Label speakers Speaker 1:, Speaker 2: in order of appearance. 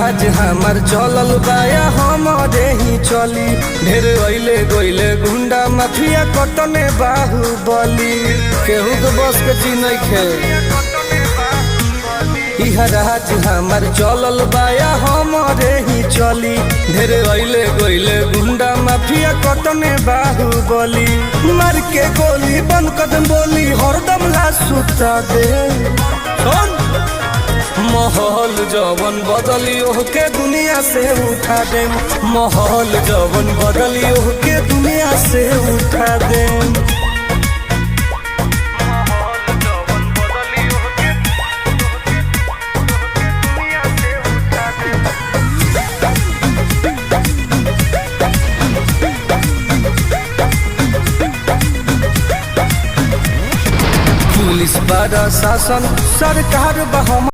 Speaker 1: राज हमार चलल बाया हमरे ही चली। ढेर अइले गइले गुंडा माफिया कटने बाहुबली, केहू के बस के चीज नइखे। इहा राज हमार चलल बाया हमरे ही चली। ढेर अइले गइले गुंडा माफिया कटने बाहुबली, मार के गोली बंद कदम बोली हरदम ला सुता दे। महल जवन बदली ओहके दुनिया से उठा दे, महल जवन बदली ओहके दुनिया से उठा दे। पुलिस बड़ा शासन सरकार बा।